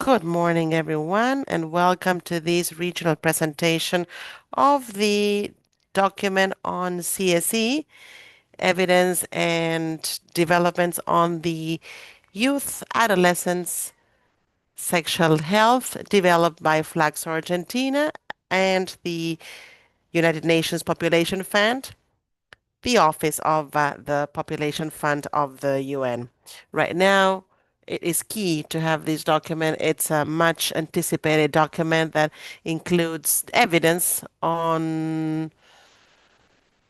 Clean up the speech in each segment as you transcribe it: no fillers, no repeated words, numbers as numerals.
Good morning, everyone, and welcome to this regional presentation of the document on CSE, evidence and developments on the youth, adolescents, sexual health, developed by Flaxo Argentina and the United Nations Population Fund, the Office of the Population Fund of the UN. Right now, it is key to have this document. It's a much anticipated document that includes evidence on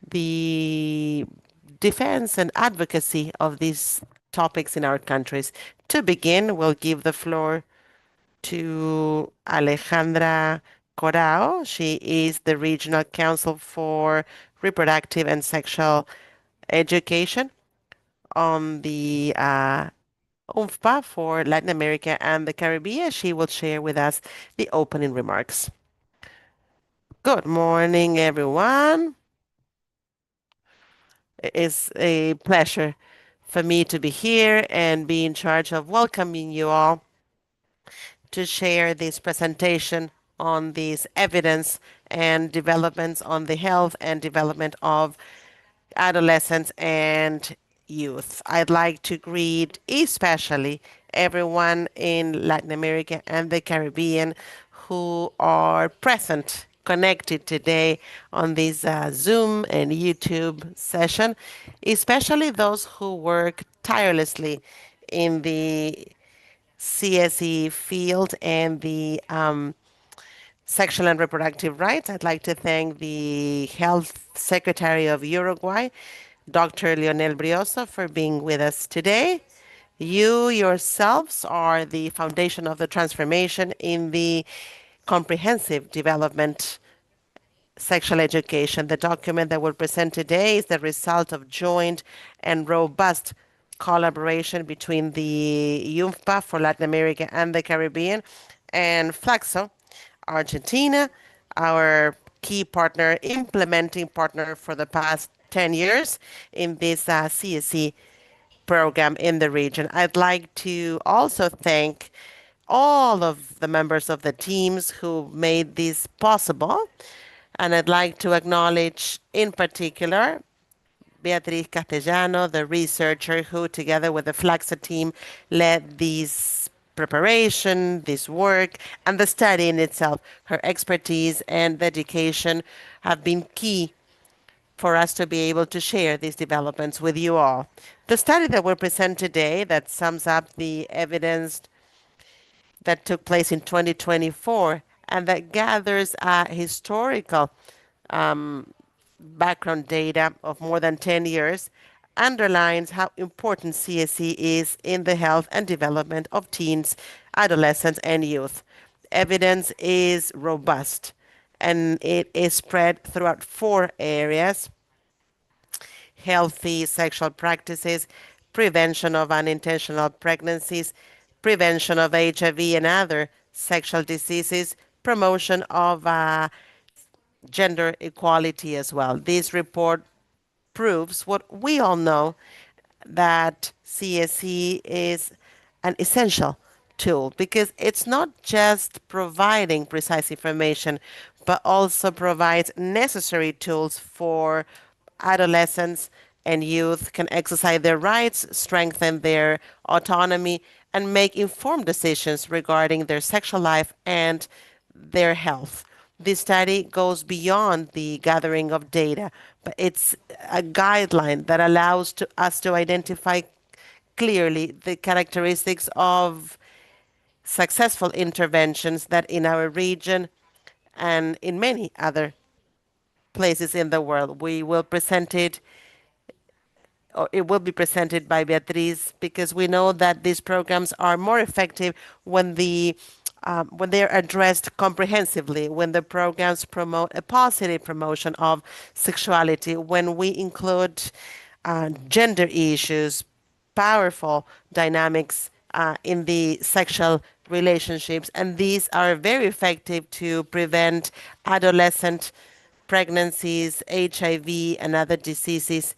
the defense and advocacy of these topics in our countries. To begin, we'll give the floor to Alejandra Corao. She is the Regional Council for Reproductive and Sexual Education on the UNFPA for Latin America and the Caribbean. She will share with us the opening remarks. Good morning, everyone. It is a pleasure for me to be here and be in charge of welcoming you all to share this presentation on this evidence and developments on the health and development of adolescents and youth. I'd like to greet especially everyone in Latin America and the Caribbean who are present, connected today on this Zoom and YouTube session, especially those who work tirelessly in the CSE field and the sexual and reproductive rights. I'd like to thank the Health Secretary of Uruguay, Dr. Leonel Brioso, for being with us today. You yourselves are the foundation of the transformation in the comprehensive development sexual education. The document that we'll present today is the result of joint and robust collaboration between the UNFPA for Latin America and the Caribbean and Flaxo Argentina, our key partner, implementing partner for the past 10 years in this CSE program in the region. I'd like to also thank all of the members of the teams who made this possible. And I'd like to acknowledge in particular Beatriz Castellano, the researcher who, together with the Flaxa team, led this preparation, this work, and the study in itself. Her expertise and dedication have been key for us to be able to share these developments with you all. The study that we'll present today that sums up the evidence that took place in 2024 and that gathers historical background data of more than 10 years underlines how important CSE is in the health and development of teens, adolescents, and youth. Evidence is robust and it is spread throughout 4 areas: healthy sexual practices, prevention of unintentional pregnancies, prevention of HIV and other sexual diseases, promotion of gender equality as well. This report proves what we all know, that CSE is an essential tool because it's not just providing precise information, but also provides necessary tools for adolescents and youth can exercise their rights, strengthen their autonomy, and make informed decisions regarding their sexual life and their health. This study goes beyond the gathering of data, but it's a guideline that allows us to identify clearly the characteristics of successful interventions that in our region and in many other places in the world. We will present it, or it will be presented by Beatriz, because we know that these programs are more effective when they're addressed comprehensively, when the programs promote a positive promotion of sexuality, when we include gender issues, powerful dynamics in the sexual relationships, and these are very effective to prevent adolescent pregnancies, HIV, and other diseases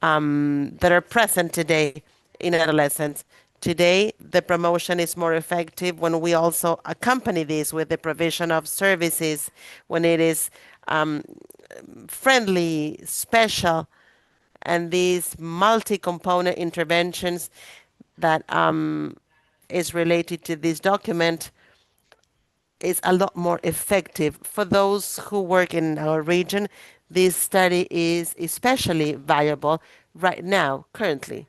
that are present today in adolescents. Today, the promotion is more effective when we also accompany this with the provision of services, when it is friendly, special, and these multi-component interventions that is related to this document is a lot more effective. For those who work in our region, this study is especially valuable right now, currently,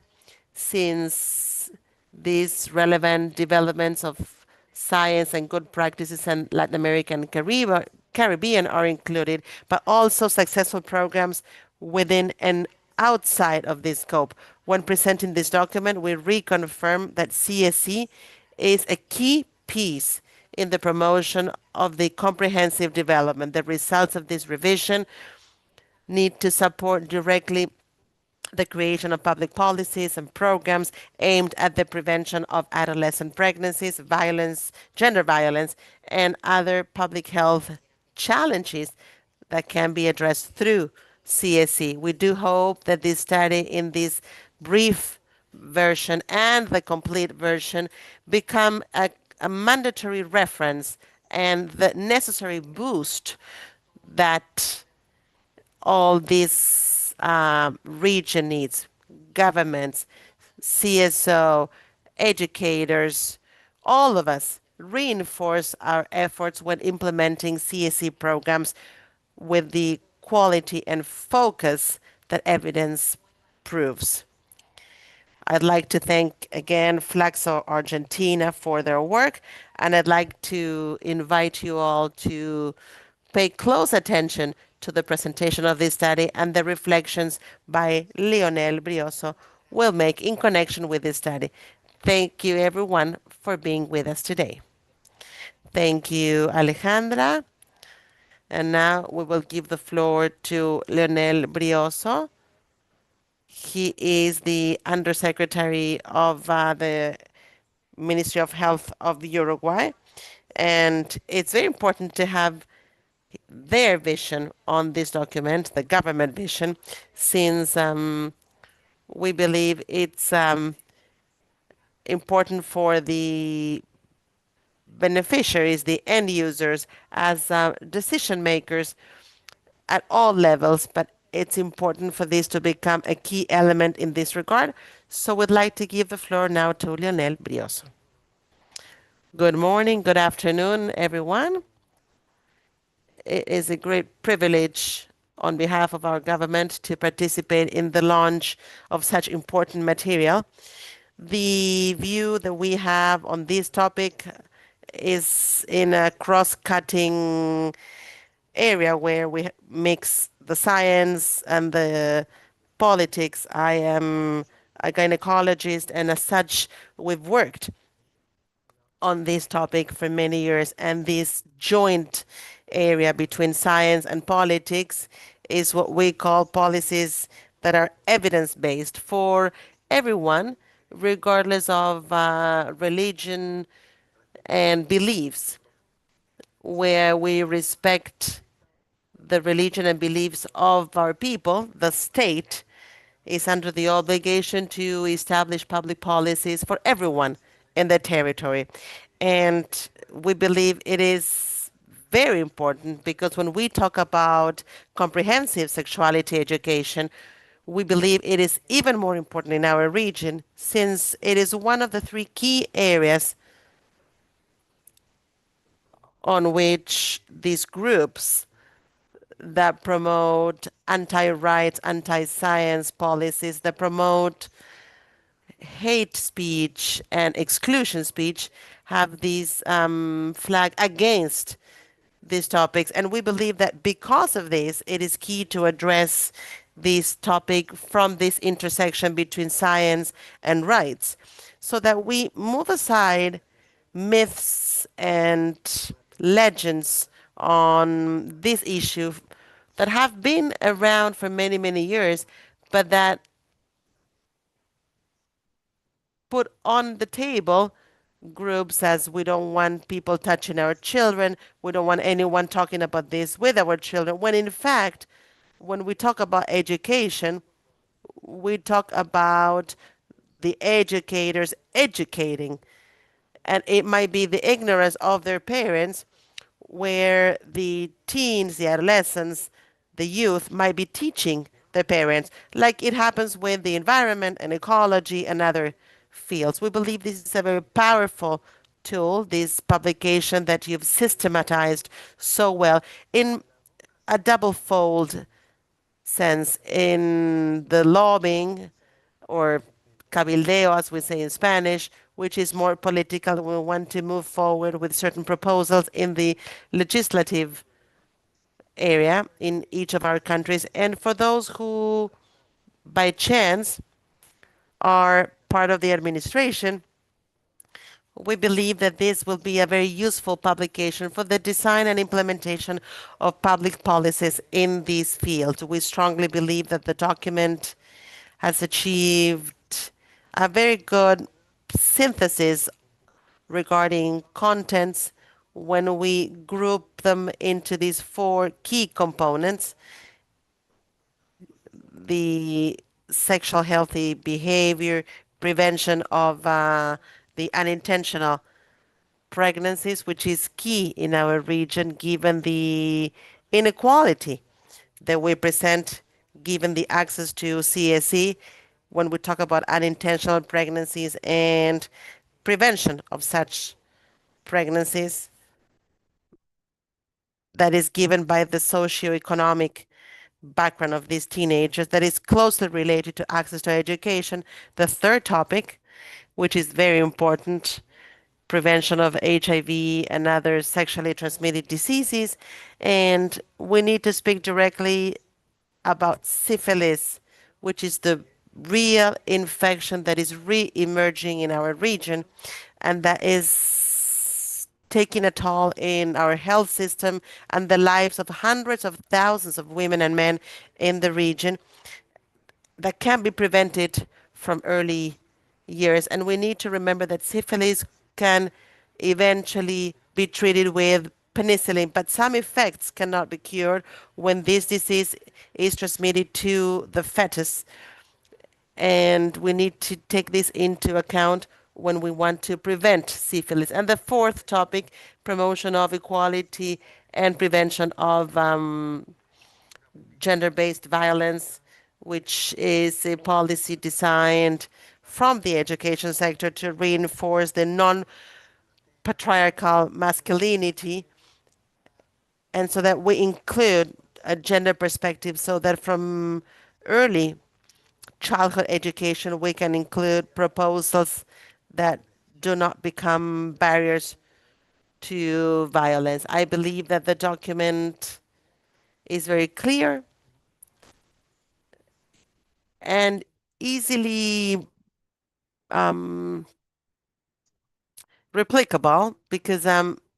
since these relevant developments of science and good practices in Latin America and Caribbean are included, but also successful programs within and outside of this scope. When presenting this document, we reconfirm that CSE is a key piece in the promotion of the comprehensive development. The results of this revision need to support directly the creation of public policies and programs aimed at the prevention of adolescent pregnancies, violence, gender violence, and other public health challenges that can be addressed through CSE. We do hope that this study in this brief version and the complete version become a mandatory reference and the necessary boost that all these region needs, governments, CSO, educators, all of us reinforce our efforts when implementing CSE programs with the quality and focus that evidence proves. I'd like to thank again Flaxo Argentina for their work, and I'd like to invite you all to pay close attention to the presentation of this study and the reflections by Leonel Brioso will make in connection with this study. Thank you everyone for being with us today. Thank you, Alejandra. And now we will give the floor to Leonel Brioso. He is the Undersecretary of the Ministry of Health of Uruguay. And it's very important to have their vision on this document, the government vision, since we believe it's important for the beneficiaries, the end users, as decision makers at all levels, but it's important for this to become a key element in this regard. So we'd like to give the floor now to Leonel Brioso. Good morning, good afternoon, everyone. It is a great privilege on behalf of our government to participate in the launch of such important material. The view that we have on this topic is in a cross-cutting area where we mix the science and the politics. I am a gynecologist, and as such, we've worked on this topic for many years, and this joint area between science and politics is what we call policies that are evidence-based for everyone, regardless of religion and beliefs, where we respect the religion and beliefs of our people. The state is under the obligation to establish public policies for everyone in the territory. And we believe it is very important because when we talk about comprehensive sexuality education, we believe it is even more important in our region since it is one of the three key areas on which these groups that promote anti-rights, anti-science policies, that promote hate speech and exclusion speech have these flag against these topics. And we believe that because of this, it is key to address this topic from this intersection between science and rights so that we move aside myths and legends on this issue that have been around for many, many years, but that put on the table groups as we don't want people touching our children, we don't want anyone talking about this with our children, when in fact, when we talk about education, we talk about the educators educating, and it might be the ignorance of their parents, where the teens, the adolescents, the youth might be teaching their parents, like it happens with the environment and ecology and other fields. We believe this is a very powerful tool, this publication that you've systematized so well in a double-fold sense, in the lobbying, or cabildeo, as we say in Spanish, which is more political. We want to move forward with certain proposals in the legislative area in each of our countries. And for those who, by chance, are part of the administration, we believe that this will be a very useful publication for the design and implementation of public policies in these fields. We strongly believe that the document has achieved a very good synthesis regarding contents when we group them into these four key components: the sexual healthy behavior, prevention of the unintentional pregnancies, which is key in our region given the inequality that we present, given the access to CSE, when we talk about unintentional pregnancies and prevention of such pregnancies, that is given by the socioeconomic background of these teenagers, that is closely related to access to education. The third topic, which is very important, prevention of HIV and other sexually transmitted diseases. And we need to speak directly about syphilis, which is the real infection that is re-emerging in our region, and that is taking a toll in our health system and the lives of hundreds of thousands of women and men in the region, that can be prevented from early years. And we need to remember that syphilis can eventually be treated with penicillin, but some effects cannot be cured when this disease is transmitted to the fetus. And we need to take this into account when we want to prevent syphilis. And the fourth topic, promotion of equality and prevention of gender-based violence, which is a policy designed from the education sector to reinforce the non-patriarchal masculinity, and so that we include a gender perspective, so that from early childhood education we can include proposals that do not become barriers to violence. I believe that the document is very clear and easily replicable, because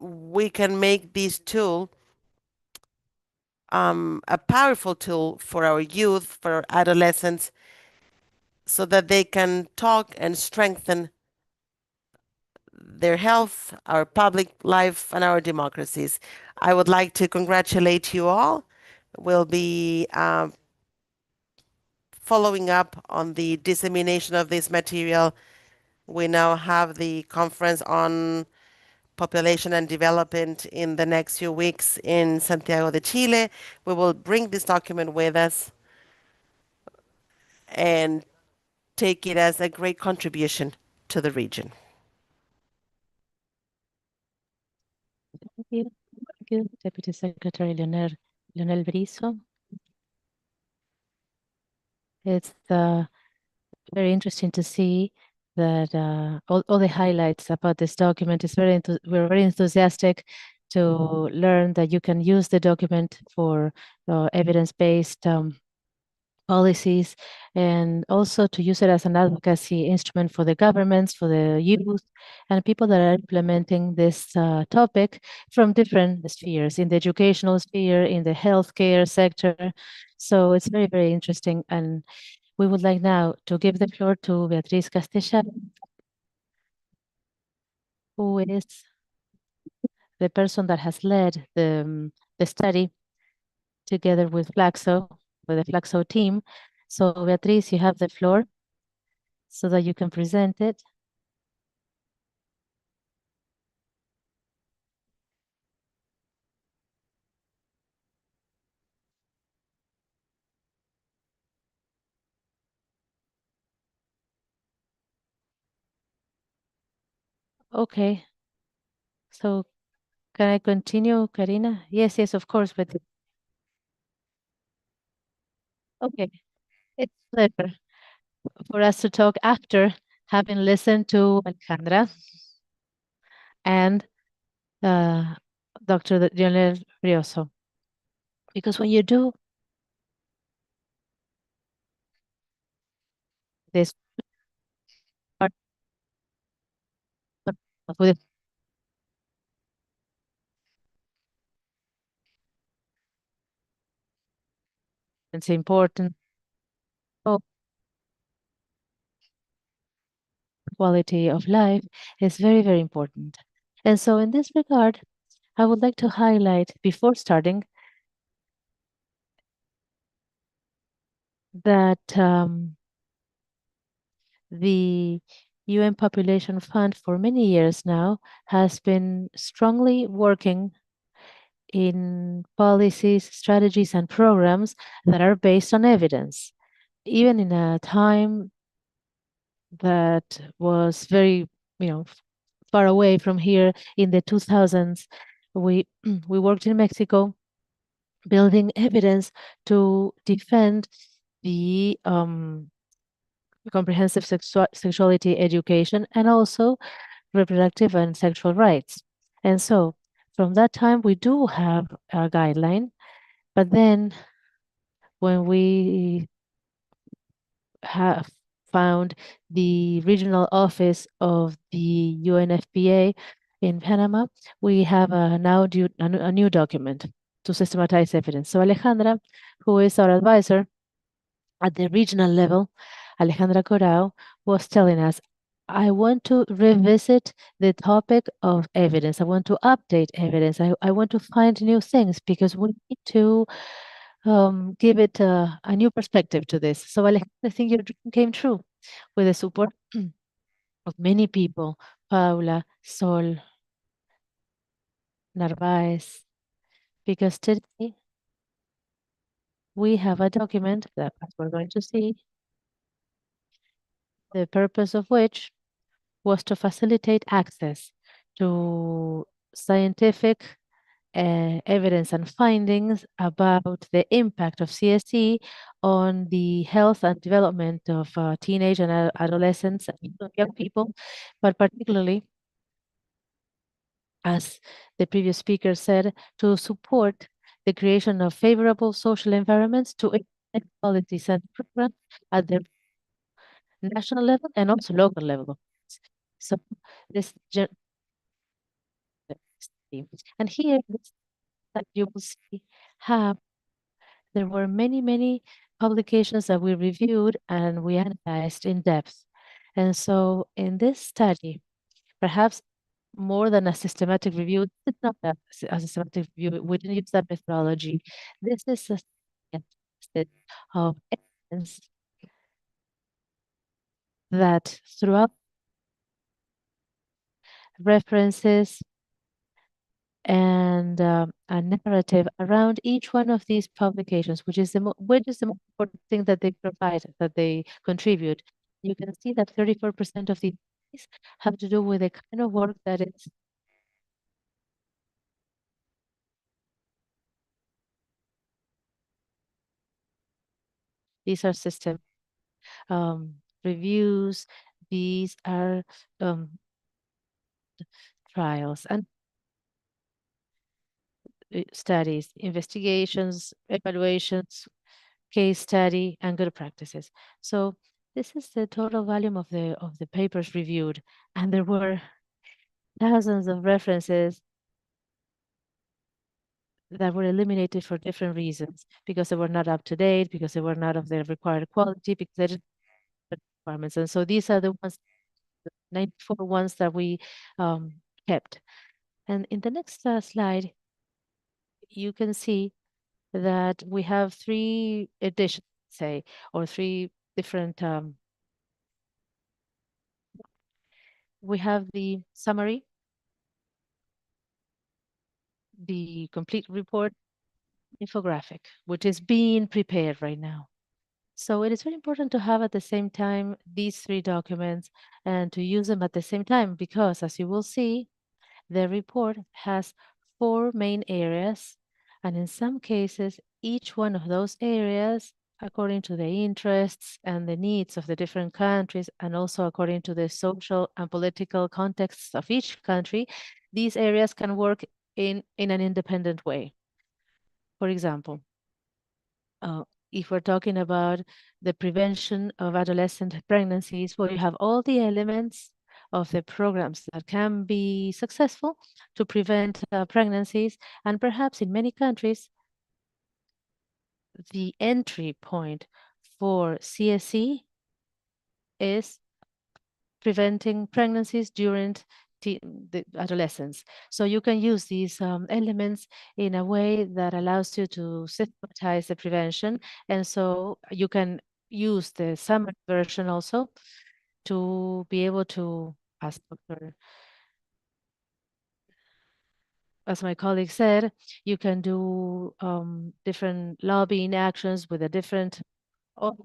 we can make this tool a powerful tool for our youth, for our adolescents, so that they can talk and strengthen their health, our public life, and our democracies. I would like to congratulate you all. We'll be following up on the dissemination of this material. We now have the conference on population and development in the next few weeks in Santiago de Chile. We will bring this document with us and take it as a great contribution to the region. Thank you, Deputy Secretary Leonel Brizo. It's very interesting to see that all the highlights about this document is we're very enthusiastic to learn that you can use the document for evidence-based policies, and also to use it as an advocacy instrument for the governments, for the youth, and people that are implementing this topic from different spheres, in the educational sphere, in the healthcare sector. So it's very, very interesting. And we would like now to give the floor to Beatriz Castellar, who is the person that has led the study together with Flaxo, with the Flaxo team. So Beatriz, you have the floor. so that you can present it. Okay. So can I continue, Karina? Yes, yes, of course, but okay. It's a pleasure for us to talk after having listened to Alejandra and Dr. Lionel Rioso. Because when you do this part with it's important oh, quality of life is very, very important. And so in this regard, I would like to highlight before starting that the UN Population Fund for many years now has been strongly working in policies, strategies, and programs that are based on evidence. Even in a time that was very, far away from here in the 2000s, we we worked in Mexico building evidence to defend the comprehensive sexuality education and also reproductive and sexual rights. And so from that time, we do have a guideline, but then when we have found the regional office of the UNFPA in Panama, we have a new document to systematize evidence. So Alejandra, who is our advisor at the regional level, Alejandra Corao, was telling us, I want to revisit the topic of evidence. I want to update evidence. I want to find new things because we need to give it a new perspective to this. So Alejandra, I think your dream came true with the support of many people, Paula, Sol, Narvaez, because today we have a document that as we're going to see, the purpose of which was to facilitate access to scientific evidence and findings about the impact of CSE on the health and development of teenage and adolescents and young people, but particularly, as the previous speaker said, to support the creation of favorable social environments to implement policies and programs at the national level and also local level. So this and here that you will see how there were many, many publications that we reviewed and we analyzed in depth. And so in this study, perhaps more than a systematic review, it's not a systematic review, we didn't use that methodology. This is a set of evidence that throughout references and a narrative around each one of these publications, which is the most important thing that they provide, that they contribute. You can see that 34% of these have to do with the kind of work that is these are system reviews, these are um, trials and studies, investigations, evaluations, case study, and good practices. So this is the total volume of the papers reviewed, and there were thousands of references that were eliminated for different reasons, because they were not up to date, because they were not of the required quality, because they didn't meet the requirements. And so these are the ones, the 94 ones that we kept. And in the next slide, you can see that we have three editions, say, or three different we have the summary, the complete report, infographic, which is being prepared right now. So it is very important to have at the same time these three documents and to use them at the same time because, as you will see, the report has four main areas, and in some cases, each one of those areas, according to the interests and the needs of the different countries, and also according to the social and political contexts of each country, these areas can work in an independent way. For example, uh, if we're talking about the prevention of adolescent pregnancies, where you have all the elements of the programs that can be successful to prevent pregnancies, and perhaps in many countries, the entry point for CSE is preventing pregnancies during the adolescence. So you can use these elements in a way that allows you to systematize the prevention. And so you can use the summary version also to be able to, as Dr. as my colleague said, you can do different lobbying actions with a different. Oh,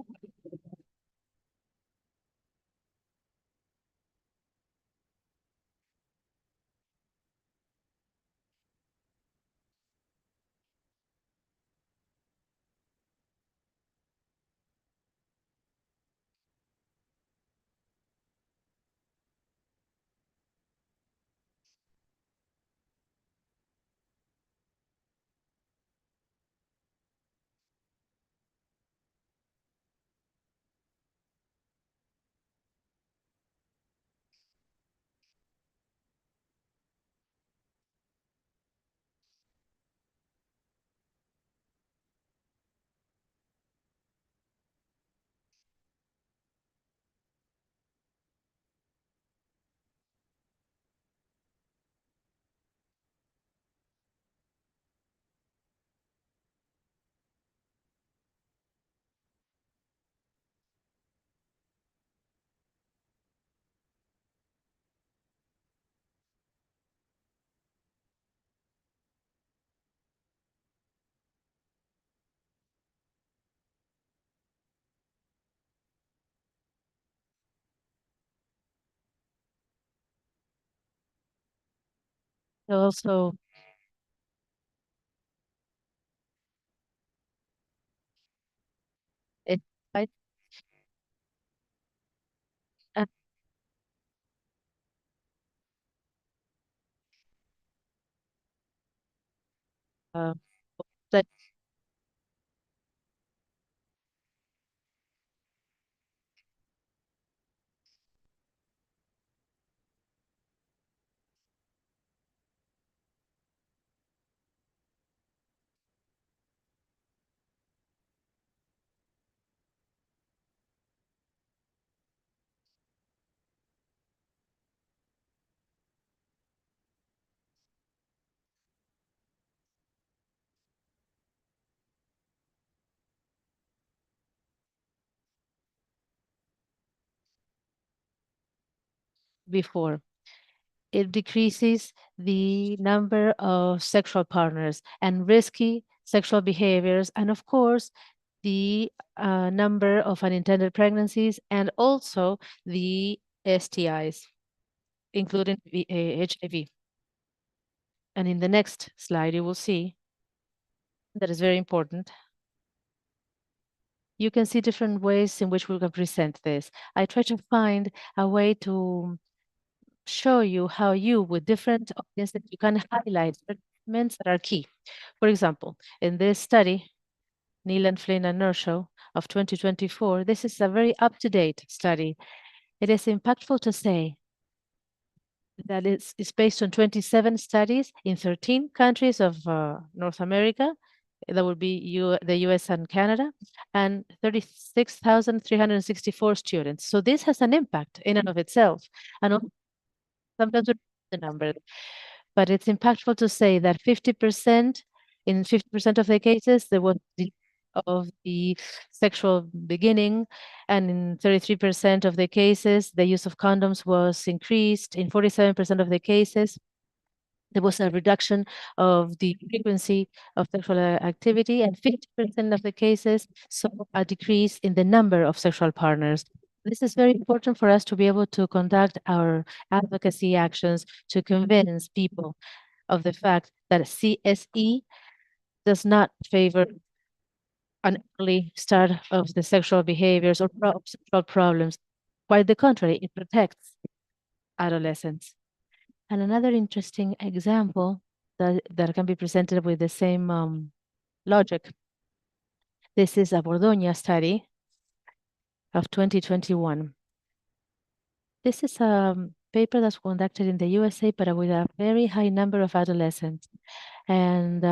also, it, I, uh, uh, that before. It decreases the number of sexual partners and risky sexual behaviors, and of course, the number of unintended pregnancies and also the STIs, including HIV. And in the next slide, you will see that is very important. You can see different ways in which we can present this. I try to find a way to show you how you, with different audiences, you can highlight elements that are key. For example, in this study, Neelan, Flynn, and Nershow of 2024, this is a very up-to-date study. It is impactful to say that it's based on 27 studies in 13 countries of North America. That would be the US and Canada, and 36,364 students. So this has an impact in and of itself. And sometimes we the number, but it's impactful to say that 50%, in 50% of the cases, there was of the sexual beginning, and in 33% of the cases, the use of condoms was increased. In 47% of the cases, there was a reduction of the frequency of sexual activity, and 50% of the cases saw a decrease in the number of sexual partners. This is very important for us to be able to conduct our advocacy actions to convince people of the fact that CSE does not favor an early start of the sexual behaviors or sexual problems. Quite the contrary, it protects adolescents. And another interesting example that can be presented with the same logic. This is a Bordoña study of 2021. This is a paper that's conducted in the USA, but with a very high number of adolescents. And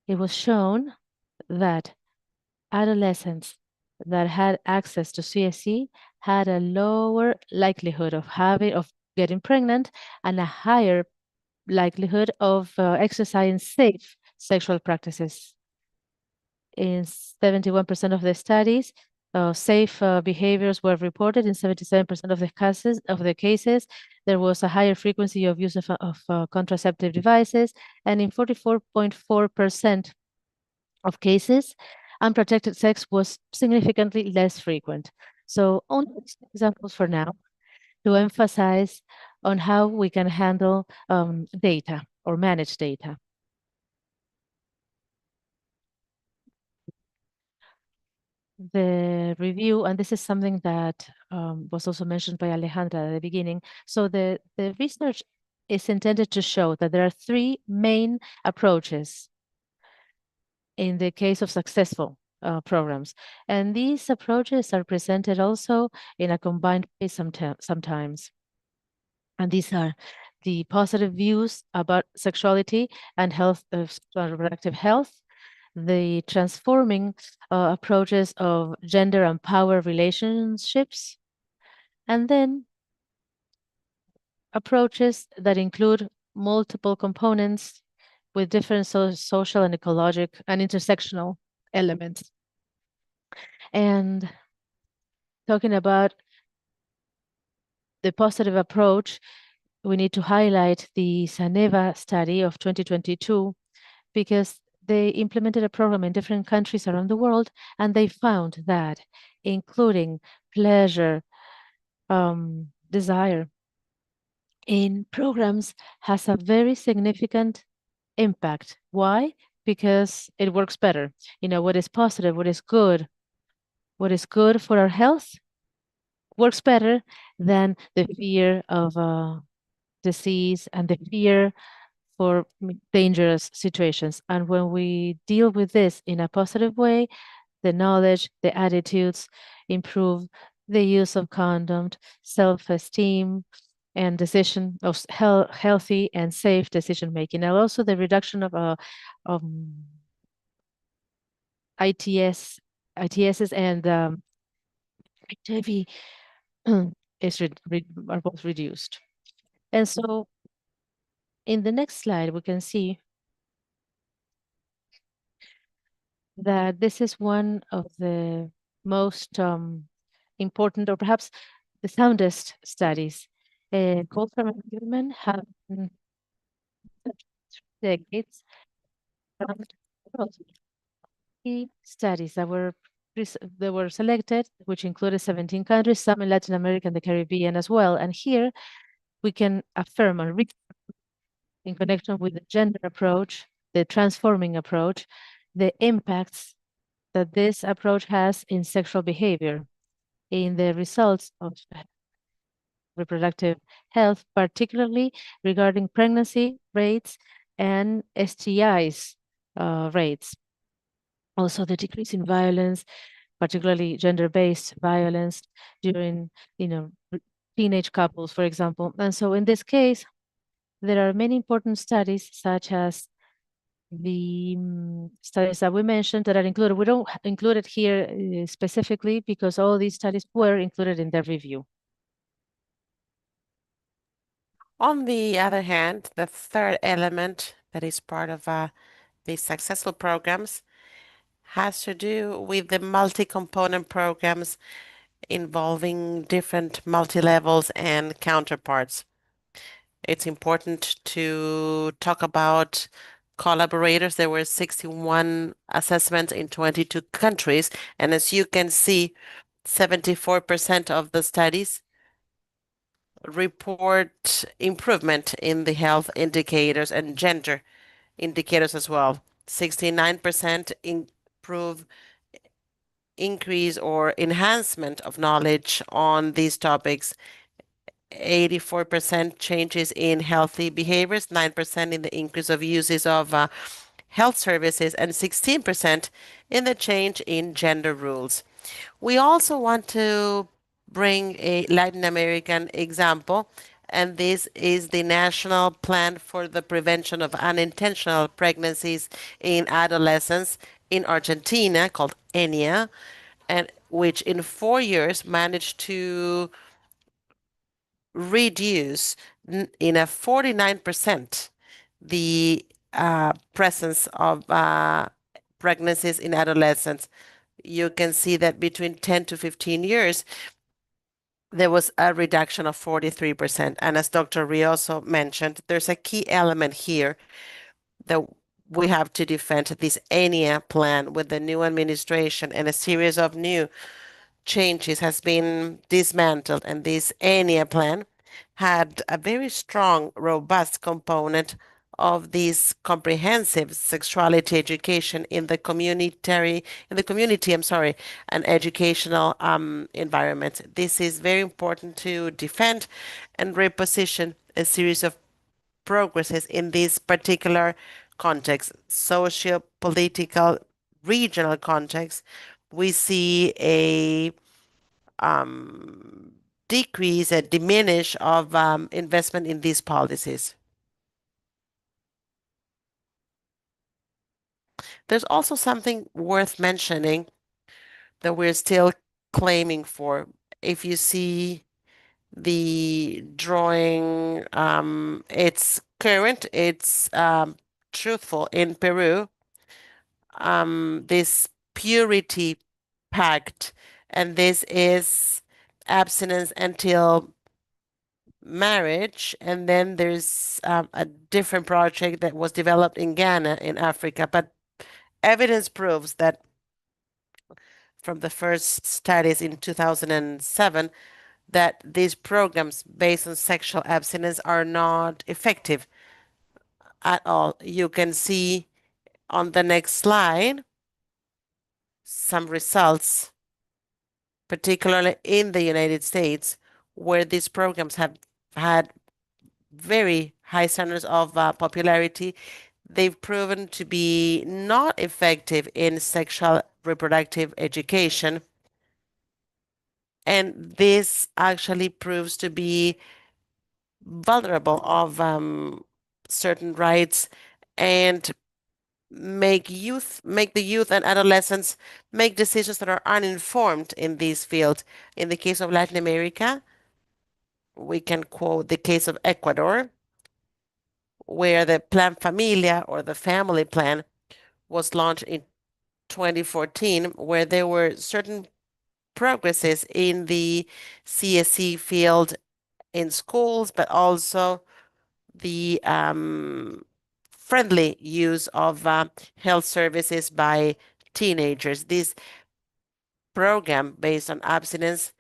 it was shown that adolescents that had access to CSE had a lower likelihood of getting pregnant and a higher likelihood of exercising safe sexual practices. In 71% of the studies, safe behaviors were reported. In 77% of the cases, there was a higher frequency of use of contraceptive devices, and in 44.4% of cases, unprotected sex was significantly less frequent. So only examples for now to emphasize on how we can handle data or manage data. The review, and this is something that was also mentioned by Alejandra at the beginning. So the research is intended to show that there are three main approaches in the case of successful programs. And these approaches are presented also in a combined way sometimes. And these are the positive views about sexuality and health, reproductive health, the transforming approaches of gender and power relationships, and then approaches that include multiple components with different social and ecologic and intersectional elements. And talking about the positive approach, we need to highlight the Saneva study of 2022 because they implemented a program in different countries around the world, and they found that including pleasure, desire in programs has a very significant impact. Why? Because it works better. You know, what is positive, what is good for our health works better than the fear of disease and the fear for dangerous situations. And when we deal with this in a positive way, the knowledge, the attitudes improve the use of condom, self-esteem, and decision of healthy and safe decision making, and also the reduction of ITSs and HIV are both reduced. And so in the next slide, we can see that this is one of the most important, or perhaps the soundest studies. Goldfarb and Goodman have decades studies that were selected, which included 17 countries, some in Latin America and the Caribbean as well. And here we can affirm and in connection with the gender approach, the transforming approach, the impacts that this approach has in sexual behavior, in the results of reproductive health, particularly regarding pregnancy rates and STIs rates. Also, the decrease in violence, particularly gender-based violence during, teenage couples, for example. And so in this case, there are many important studies, such as the studies that we mentioned that are included. We don't include it here specifically because all these studies were included in the review. On the other hand, the third element that is part of these successful programs has to do with the multi-component programs involving different multi-levels and counterparts. It's important to talk about collaborators. There were 61 assessments in 22 countries, and as you can see, 74% of the studies report improvement in the health indicators and gender indicators as well. 69% improve, increase, or enhancement of knowledge on these topics. 84% changes in healthy behaviors, 9% in the increase of uses of health services, and 16% in the change in gender rules. We also want to bring a Latin American example, and this is the National Plan for the Prevention of Unintentional Pregnancies in Adolescents in Argentina, called ENIA, and which in 4 years managed to reduce in a 49% the presence of pregnancies in adolescents. You can see that between 10 to 15 years, there was a reduction of 43%. And as Dr. Rioso mentioned, there's a key element here that we have to defend this ENIA plan with the new administration and a series of new changes has been dismantled, and this ENIA plan had a very strong, robust component of this comprehensive sexuality education in the community, an educational environment. This is very important to defend and reposition a series of progresses in this particular context, socio-political, regional context. We see a decrease, a diminish of investment in these policies. There's also something worth mentioning that we're still claiming for. If you see the drawing, it's current, it's truthful in Peru. This purity pact, and this is abstinence until marriage. And then there's a different project that was developed in Ghana in Africa. But evidence proves that from the first studies in 2007 that these programs based on sexual abstinence are not effective at all. You can see on the next slide some results, particularly in the United States, where these programs have had very high standards of popularity. They've proven to be not effective in sexual reproductive education. And this actually proves to be vulnerable of certain rights and make the youth and adolescents make decisions that are uninformed in this field. In the case of Latin America, we can quote the case of Ecuador, where the Plan Familia or the family plan was launched in 2014, where there were certain progresses in the CSE field in schools, but also the friendly use of health services by teenagers. This program based on abstinence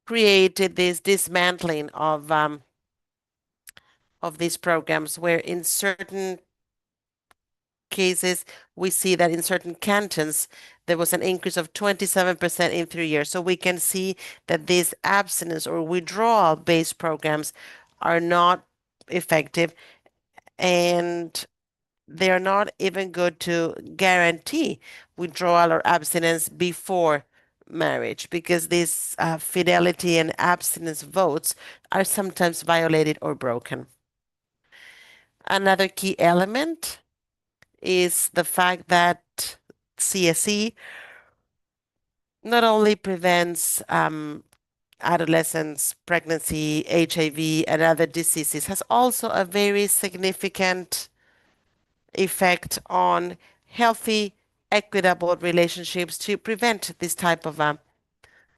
created this dismantling of these programs, where in certain cases we see that in certain cantons there was an increase of 27% in 3 years. So we can see that these abstinence or withdrawal based programs are not effective, and they are not even good to guarantee withdrawal or abstinence before marriage, because these fidelity and abstinence votes are sometimes violated or broken. Another key element is the fact that CSE not only prevents adolescents, pregnancy, HIV, and other diseases, has also a very significant effect on healthy, equitable relationships to prevent this type of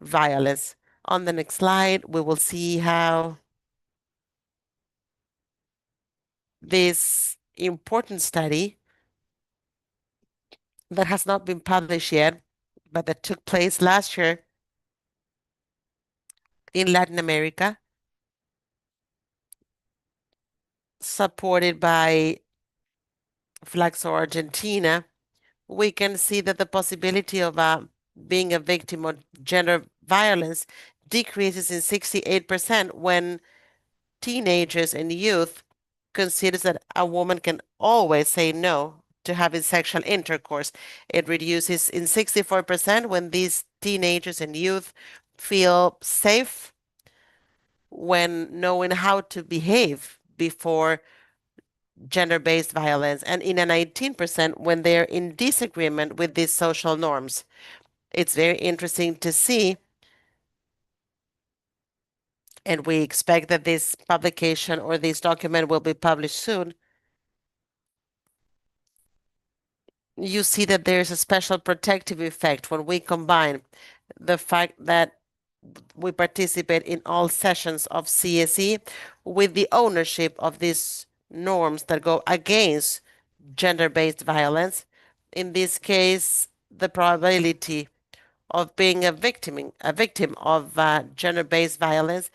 violence. On the next slide, we will see how this important study that has not been published yet, but that took place last year in Latin America, supported by Flaxo Argentina, we can see that the possibility of being a victim of gender violence decreases in 68% when teenagers and youth considers that a woman can always say no to having sexual intercourse. It reduces in 64% when these teenagers and youth feel safe when knowing how to behave before gender-based violence, and in a 19% when they're in disagreement with these social norms. It's very interesting to see, and we expect that this publication or this document will be published soon. You see that there's a special protective effect when we combine the fact that we participate in all sessions of CSE with the ownership of these norms that go against gender-based violence. In this case, the probability of being a victim of gender-based violence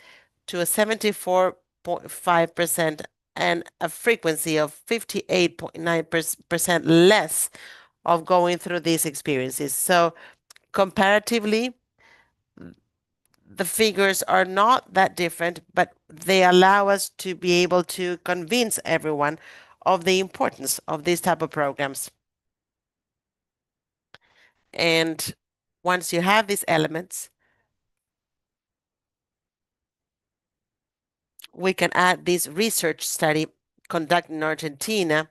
to a 74.5% and a frequency of 58.9% less of going through these experiences. So comparatively, the figures are not that different, but they allow us to be able to convince everyone of the importance of these type of programs. And once you have these elements, we can add this research study conducted in Argentina,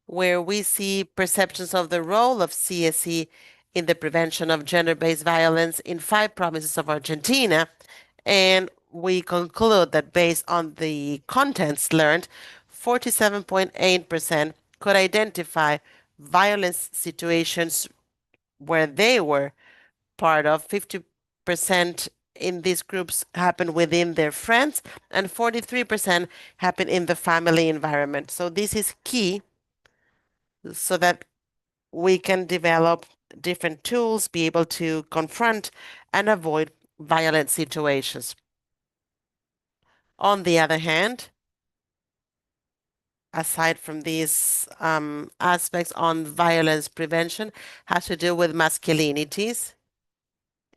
where we see perceptions of the role of CSE in the prevention of gender-based violence in 5 provinces of Argentina. And we conclude that based on the contents learned, 47.8% could identify violence situations where they were part of. 50% in these groups happen within their friends, and 43% happen in the family environment. So this is key so that we can develop different tools, be able to confront and avoid violent situations. On the other hand, aside from these aspects on violence prevention, has to do with masculinities.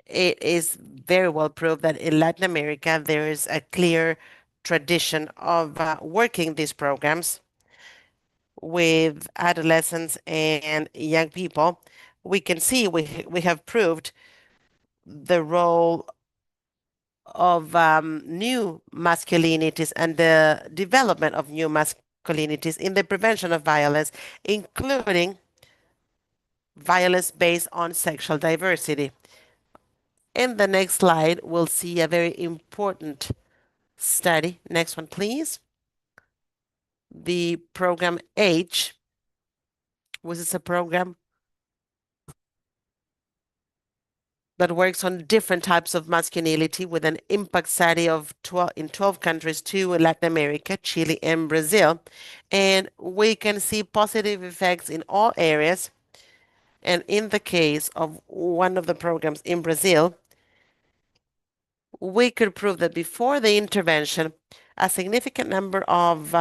It is very well proved that in Latin America there is a clear tradition of working these programs with adolescents and young people. We can see we have proved the role of new masculinities and the development of new masculinities in the prevention of violence, including violence based on sexual diversity. In the next slide, we'll see a very important study. Next one, please. The program H, which is a program that works on different types of masculinity with an impact study of 12 countries, 2 in Latin America, Chile and Brazil. And we can see positive effects in all areas. And in the case of one of the programs in Brazil, we could prove that before the intervention, a significant number of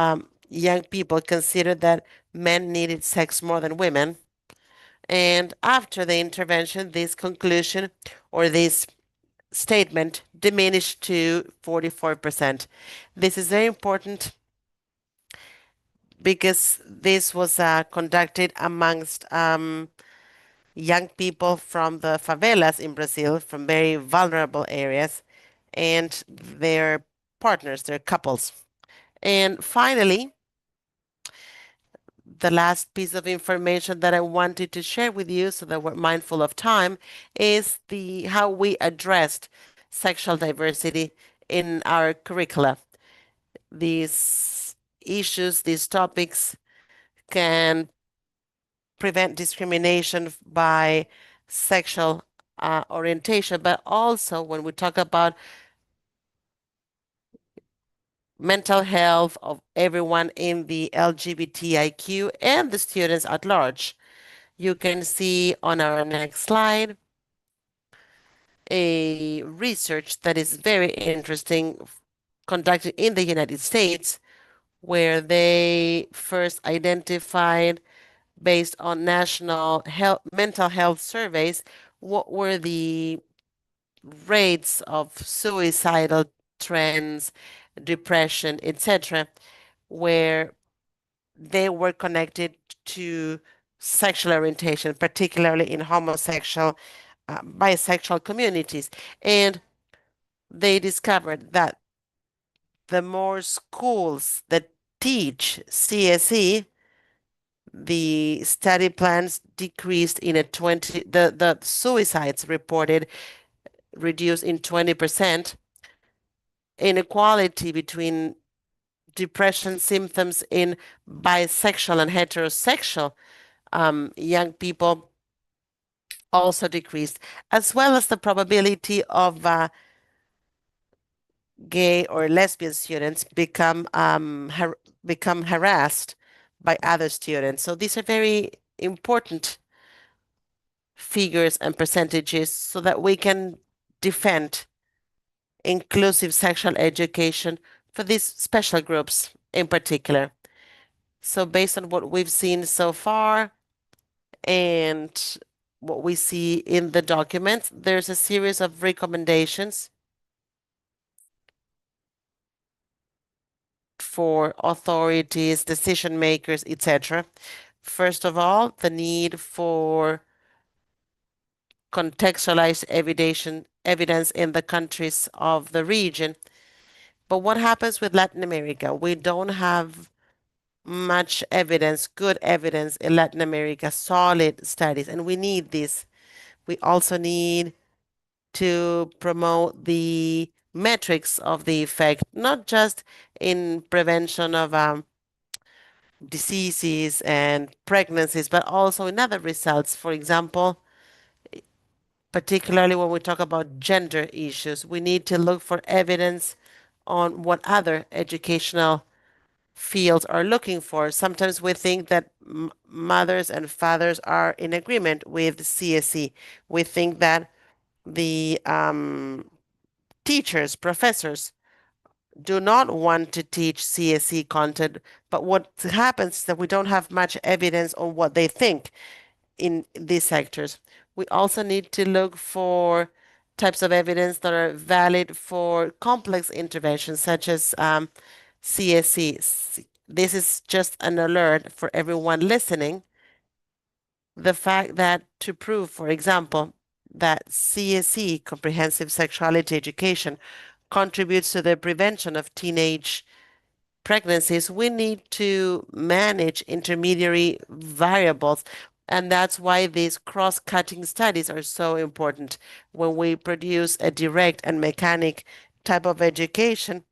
young people considered that men needed sex more than women. And after the intervention, this conclusion or this statement diminished to 44%. This is very important because this was conducted amongst young people from the favelas in Brazil, from very vulnerable areas, and their partners, their couples. And finally, the last piece of information that I wanted to share with you so that we're mindful of time is how we addressed sexual diversity in our curricula. These issues, these topics can prevent discrimination by sexual orientation, but also when we talk about mental health of everyone in the LGBTIQ and the students at large. You can see on our next slide a research that is very interesting conducted in the United States, where they first identified, based on national mental health surveys, what were the rates of suicidal trends, depression, etc., where they were connected to sexual orientation, particularly in homosexual, bisexual communities. And they discovered that the more schools that teach CSE, the study plans decreased in the suicides reported reduced in 20%. Inequality between depression symptoms in bisexual and heterosexual young people also decreased, as well as the probability of gay or lesbian students become harassed by other students. So these are very important figures and percentages so that we can defend inclusive sexual education for these special groups in particular. So based on what we've seen so far and what we see in the documents, there's a series of recommendations for authorities, decision makers, etc. First of all, the need for contextualized evidence in the countries of the region. But what happens with Latin America? We don't have much evidence, good evidence in Latin America, solid studies, and we need this. We also need to promote the metrics of the effect, not just in prevention of diseases and pregnancies, but also in other results. For example, particularly when we talk about gender issues, we need to look for evidence on what other educational fields are looking for. Sometimes we think that mothers and fathers are in agreement with CSE. We think that the teachers, professors, do not want to teach CSE content, but what happens is that we don't have much evidence on what they think in these sectors. We also need to look for types of evidence that are valid for complex interventions, such as CSE. This is just an alert for everyone listening. The fact that to prove, for example, that CSE, comprehensive sexuality education, contributes to the prevention of teenage pregnancies, we need to manage intermediary variables. And that's why these cross-cutting studies are so important. When we produce a direct and mechanic type of education,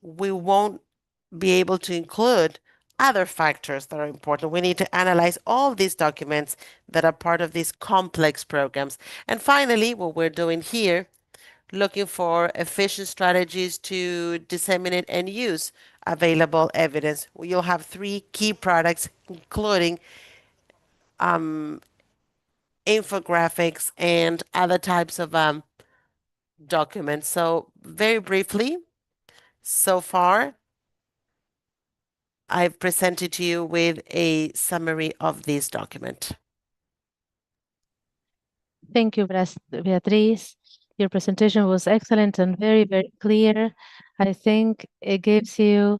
we won't be able to include other factors that are important. We need to analyze all these documents that are part of these complex programs. And finally, what we're doing here, looking for efficient strategies to disseminate and use available evidence. You'll have three key products, including infographics and other types of documents. So very briefly, so far, I've presented to you with a summary of this document. Thank you, Beatriz. Your presentation was excellent and very, very clear. I think it gives you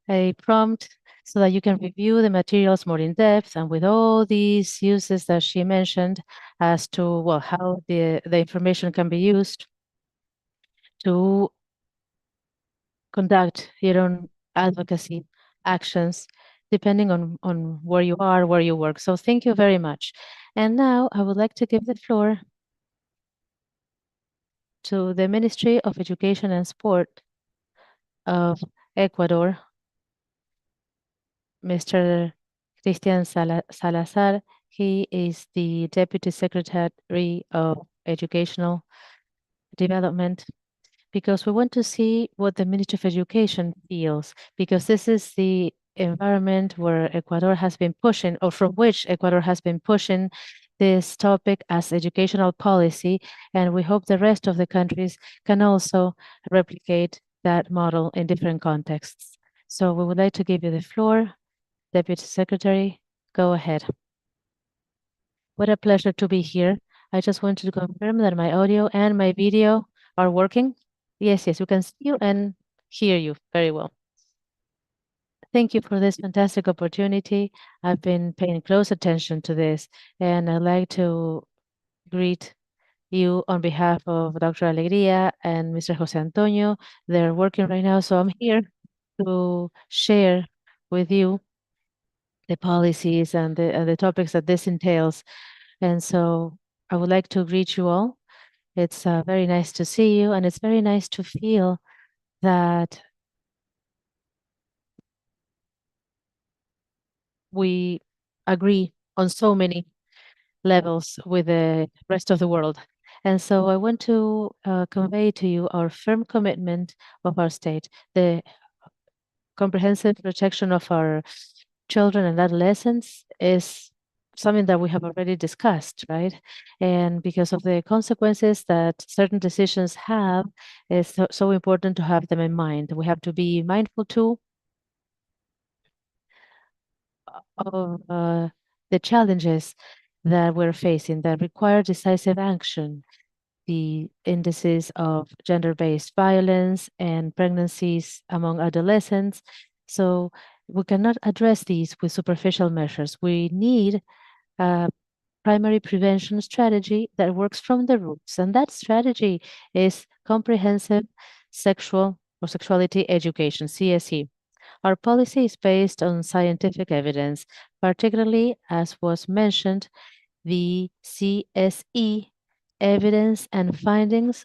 a prompt so that you can review the materials more in depth and with all these uses that she mentioned as to, well, how the information can be used to conduct your own advocacy actions depending on where you are, where you work. So thank you very much. And now I would like to give the floor to the Ministry of Education and Sport of Ecuador, Mr. Christian Salazar. He is the Deputy Secretary of Educational Development, because we want to see what the Ministry of Education feels, because this is the environment where Ecuador has been pushing, or from which Ecuador has been pushing this topic as educational policy, and we hope the rest of the countries can also replicate that model in different contexts. So we would like to give you the floor, Deputy Secretary. Go ahead. What a pleasure to be here. I just wanted to confirm that my audio and my video are working. Yes, we can see you and hear you very well. Thank you for this fantastic opportunity. I've been paying close attention to this, and I'd like to greet you on behalf of Dr. Alegría and Mr. Jose Antonio. They're working right now, so I'm here to share with you the policies and the topics that this entails. And so I would like to greet you all. It's very nice to see you, and it's very nice to feel that we agree on so many levels with the rest of the world. And so I want to convey to you our firm commitment of our state, the comprehensive protection of our children and adolescents is something that we have already discussed, right? And because of the consequences that certain decisions have, it's so important to have them in mind. We have to be mindful too of the challenges that we're facing that require decisive action. The indices of gender-based violence and pregnancies among adolescents. So we cannot address these with superficial measures. We need a primary prevention strategy that works from the roots. And that strategy is comprehensive sexual or sexuality education, CSE. Our policy is based on scientific evidence, particularly, as was mentioned, the CSE evidence and findings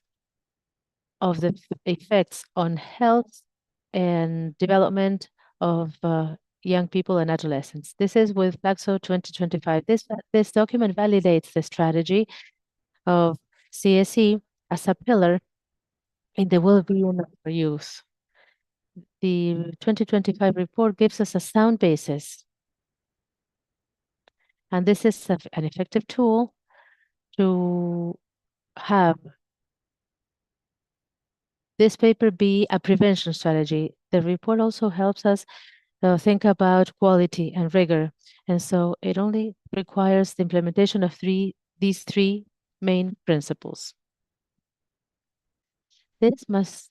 of the effects on health and development of young people and adolescents. This is with Flaxo 2025. This document validates the strategy of CSE as a pillar in the well-being of our youth. The 2025 report gives us a sound basis, and this is an effective tool to have this paper be a prevention strategy. The report also helps us think about quality and rigor. And so it only requires the implementation of these three main principles. This must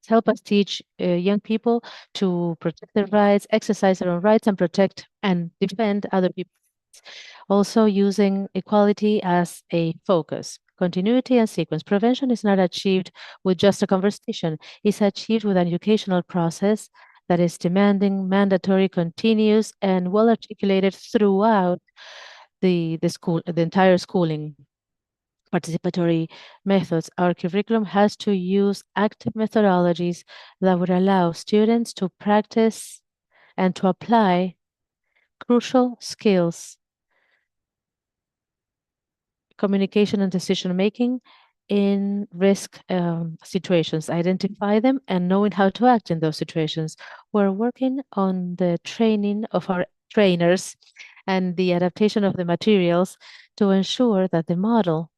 help us teach young people to protect their rights, exercise their own rights, and protect and defend other people. Also using equality as a focus. Continuity and sequence. Prevention is not achieved with just a conversation. It's achieved with an educational process that is demanding, mandatory, continuous, and well articulated throughout the entire schooling. Participatory methods. Our curriculum has to use active methodologies that would allow students to practice and to apply crucial skills, communication and decision making in risk situations, identify them and knowing how to act in those situations. We're working on the training of our trainers and the adaptation of the materials to ensure that the model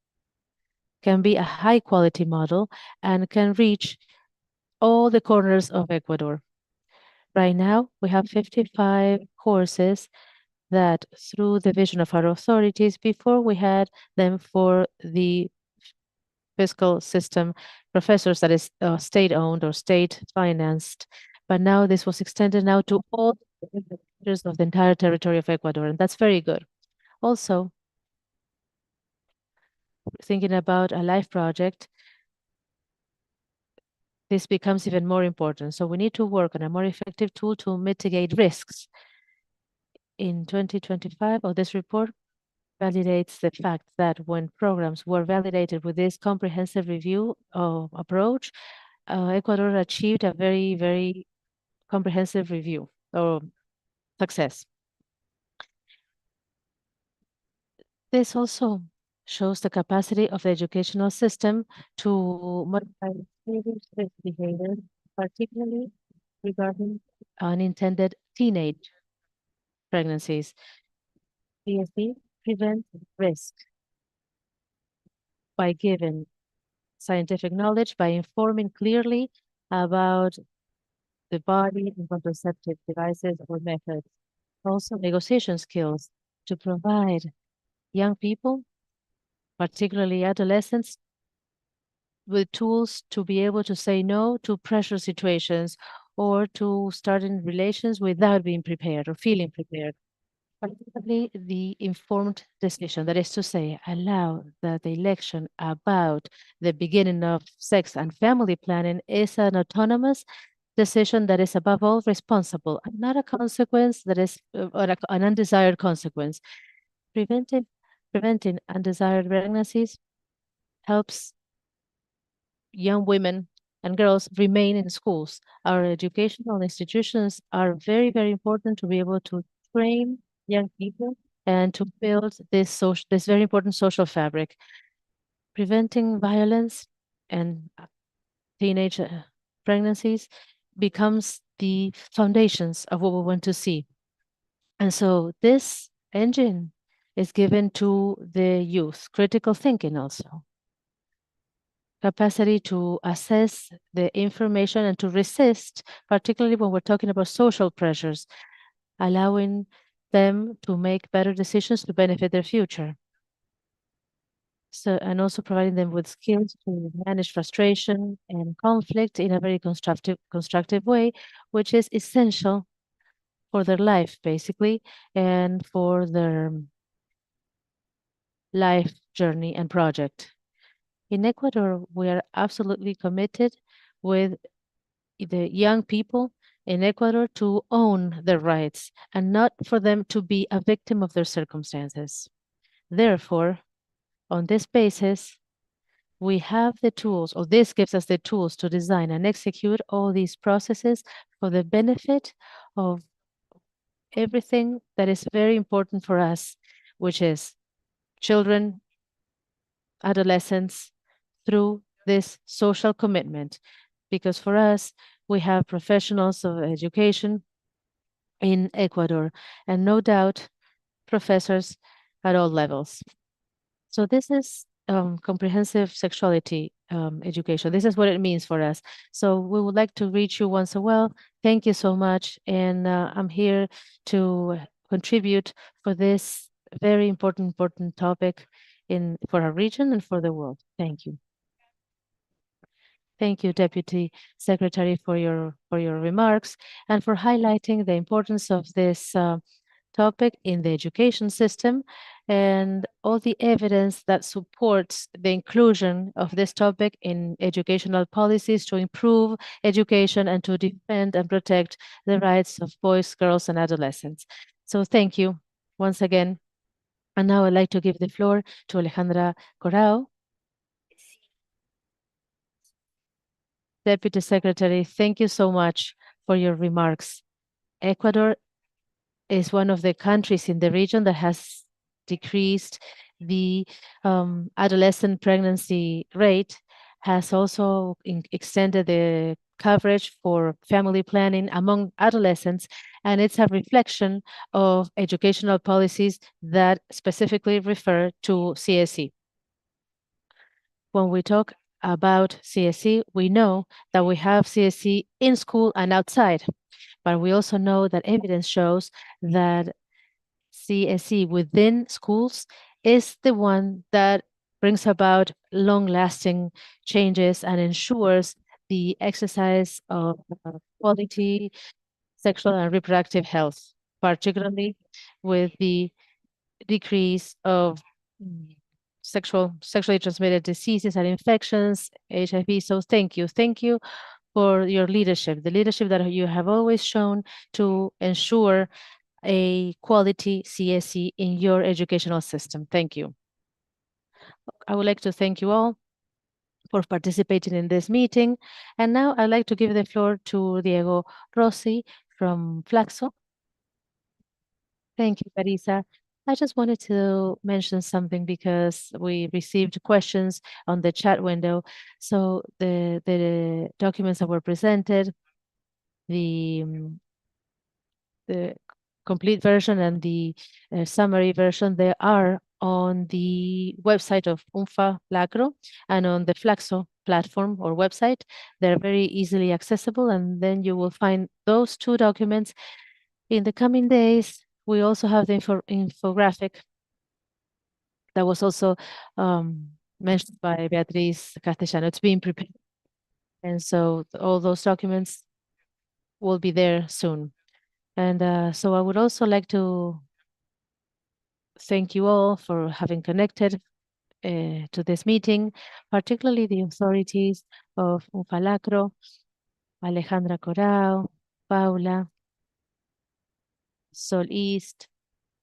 can be a high quality model and can reach all the corners of Ecuador. Right now, we have 55 courses that through the vision of our authorities, before we had them for the fiscal system professors that is state-owned or state-financed. But now this was extended now to all the teachers of the entire territory of Ecuador, and that's very good. Also, thinking about a life project, this becomes even more important. So we need to work on a more effective tool to mitigate risks. In 2025, this report validates the fact that when programs were validated with this comprehensive review approach, Ecuador achieved a very, very comprehensive review or success. This also shows the capacity of the educational system to modify risk behavior, particularly regarding unintended teenage pregnancies. PSC prevents risk by giving scientific knowledge, by informing clearly about the body and contraceptive devices or methods. Also, negotiation skills to provide young people, particularly adolescents, with tools to be able to say no to pressure situations or to start in relations without being prepared or feeling prepared. Particularly the informed decision, that is to say, allow that the election about the beginning of sex and family planning is an autonomous decision that is above all responsible and not a consequence that is an undesired consequence. Preventing preventing undesired pregnancies helps young women and girls remain in schools. Our educational institutions are very, very important to be able to train young people and to build this very important social fabric. Preventing violence and teenage pregnancies becomes the foundations of what we want to see. And so this engine is given to the youth, critical thinking also, capacity to assess the information and to resist, particularly when we're talking about social pressures, allowing them to make better decisions to benefit their future. So, and also providing them with skills to manage frustration and conflict in a very constructive way, which is essential for their life, basically, and for their life journey and project. In Ecuador, we are absolutely committed with the young people in Ecuador to own their rights and not for them to be a victim of their circumstances. Therefore, on this basis, we have the tools, or this gives us the tools to design and execute all these processes for the benefit of everything that is very important for us, which is children, adolescents, through this social commitment. Because for us, we have professionals of education in Ecuador, and no doubt professors at all levels. So this is comprehensive sexuality education. This is what it means for us. So we would like to reach you once a while. Thank you so much. And I'm here to contribute for this very important topic for our region and for the world. Thank you. Thank you, Deputy Secretary, for your remarks and for highlighting the importance of this topic in the education system and all the evidence that supports the inclusion of this topic in educational policies to improve education and to defend and protect the rights of boys, girls, and adolescents. So thank you once again. And now I'd like to give the floor to Alejandra Corao. Deputy Secretary, thank you so much for your remarks. Ecuador is one of the countries in the region that has decreased the adolescent pregnancy rate, has also extended the coverage for family planning among adolescents, and it's a reflection of educational policies that specifically refer to CSE. When we talk about CSE, we know that we have CSE in school and outside, but we also know that evidence shows that CSE within schools is the one that brings about long-lasting changes and ensures the exercise of quality sexual and reproductive health, particularly with the decrease of sexually transmitted diseases and infections, HIV. So thank you. Thank you for your leadership, the leadership that you have always shown to ensure a quality CSE in your educational system. Thank you. I would like to thank you all for participating in this meeting. And now I'd like to give the floor to Diego Rossi from Flaxo. Thank you, Carissa. I just wanted to mention something because we received questions on the chat window. So the documents that were presented, the the complete version and the summary version, they are on the website of UNFA Lacro and on the Flaxo platform or website. They're very easily accessible, and then you will find those two documents. In the coming days, we also have the infographic that was also mentioned by Beatriz Castellano. It's being prepared. And so all those documents will be there soon. And so I would also like to thank you all for having connected to this meeting, particularly the authorities of Unfalacro, Alejandra Corao, Paula, Sol East,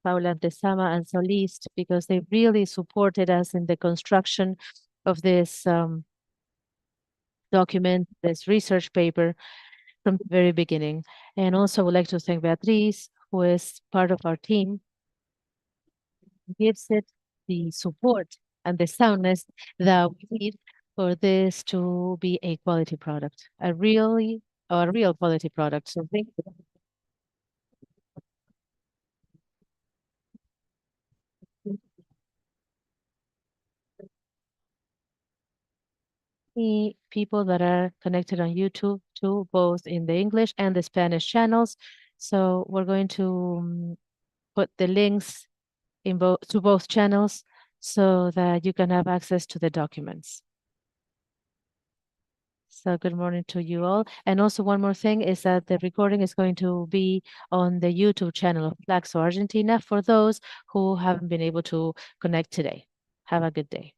Paula Antezama and Sol East, because they really supported us in the construction of this document, this research paper from the very beginning. And also I would like to thank Beatriz, who is part of our team, gives it the support and the soundness that we need for this to be a quality product, a real quality product. So thank you. The people that are connected on YouTube too, both in the English and the Spanish channels. So we're going to put the links in both channels so that you can have access to the documents. So good morning to you all. And also one more thing is that the recording is going to be on the YouTube channel of Flaxo Argentina for those who haven't been able to connect today. Have a good day.